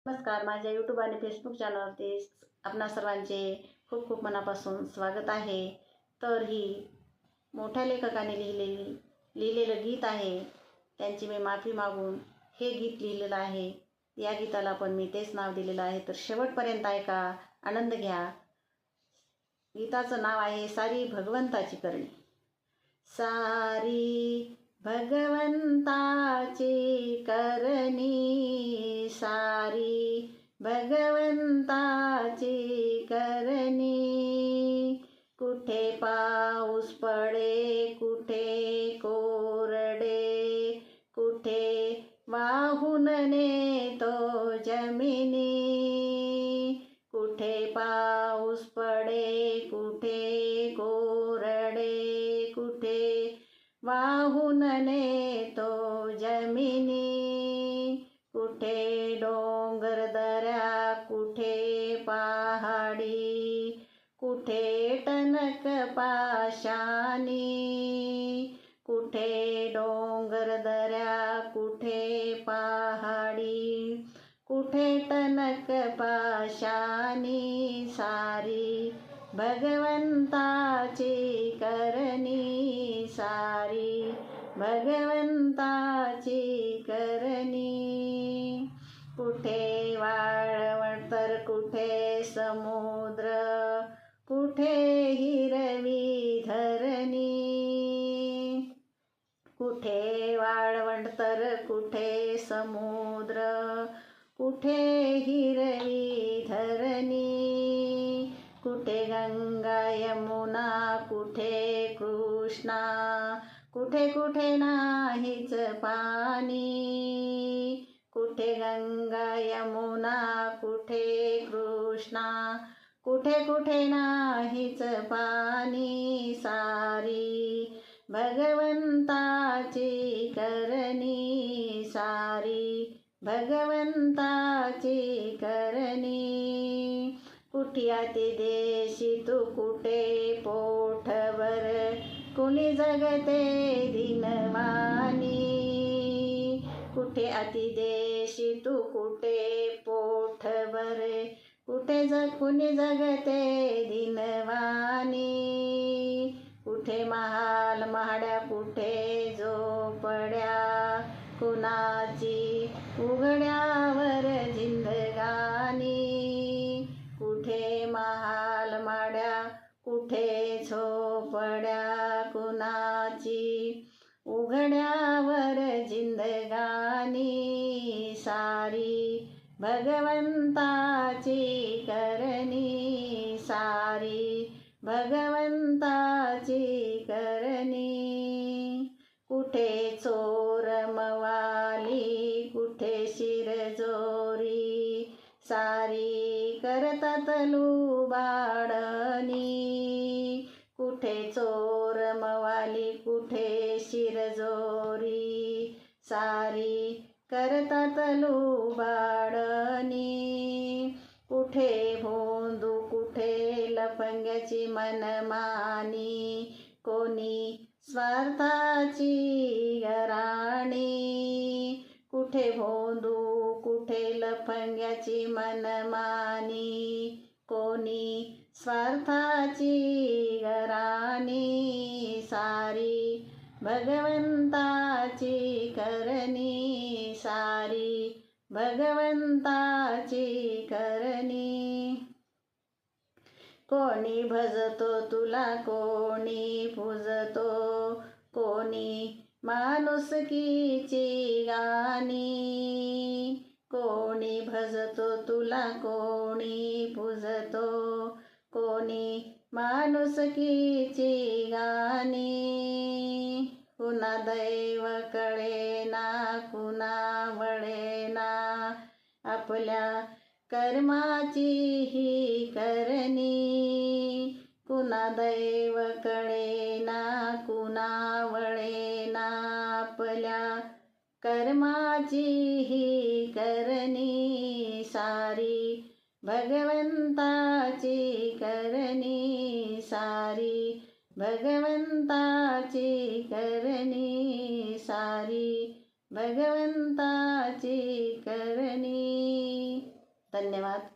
नमस्कार. माझ्या यूट्यूब आणि फेसबुक चॅनलवरती आपणा सर्वांचे खूप खूप मनापासून स्वागत आहे. तर ही मोठ्या लेखकाने लिहिलेलं गीत आहे. त्यांची मी माफी मागून हे गीत लिहिलेलं आहे. या गीताला पण मी तेच नाव दिलेलं आहे. तर शेवटपर्यंत ऐका, आनंद घ्या. गीताचं नाव आहे सारी भगवंताची करणी. सारी भगवंताची करणी, सारी भगवंताची करणी. कुठे पाऊस पडे, कुठे कोरडे, कुठे वाहून नेतो जमिनी. कुठे पाऊस पडे, कुठे कोरडे, कुठे वाहून नेतो जमिनी. कुठे डोंगर दऱ्या, कुठे पहाडी, कुठे टणक पाषाणी. कुठे डोंगर दऱ्या, कुठे पहाडी, कुठे टणक पाषाणी. सारी भगवंताची करणी, सारी भगवंताची करणी. कुठे वाळवंट तर कुठे समुद्र, कुठे हिरवी धरणी. कुठे वाळवंट तर कुठे समुद्र, कुठे हिरवी धरणी. कुठे गंगा यमुना, कुठे कृष्णा, कुठे कुठे नाहीच पाणी. कुठे गंगा यमुना, कुठे कृष्णा, कुठे कुठे नाहीच पाणी. सारी भगवंताची करणी, सारी भगवंताची करणी. कुठ्या ते देशी तू कुठे पोटभर, कुणी जगते दिनवाणी. कुठे अति देशी तू कुठे पोटभर, कुणी जगते दिनवाणी. कुठे महाल महाड्या, कुठे झोपड्या, कुणाची उघड्यावर जिंदगानी. कुठे महाल माड्या, कुठे झोपड्या, कुणाची उघड्यावर जिंदगानी. सारी भगवंताची करणी, सारी भगवंताची करणी. कुठे चोर मवाली, कुठे शिरजोरी, सारी करतात लुबाडणी. कुठे चोर मवाली, कुठे शिरजोरी, सारी करतात लुबाडणी. कुठे भोंदू, कुठे लफंग्याची मनमानी, कोणी स्वार्थाची घराणी. कुठे भोंदू, कुठे लफंग्याची मनमानी, कोणी स्वार्थाची घराणी. सारी भगवंताची करणी, सारी भगवंताची करणी. कोणी भजतो तुला, कोणी पूजतो, कोणी माणुसकीची गाणी. कोणी भजतो तुला, कोणी पूजतो, कोणी माणुसकीची गाणी. कुणा दैव कळेना, कुणा वळेना, आपल्या कर्माची ही करणी. कुणा दैव कळेना, कुणा वळेना, आपल्या कर्माची ही करणी. सारी भगवंताची करणी, सारी भगवंताची करणी, सारी भगवंताची करणी. धन्यवाद.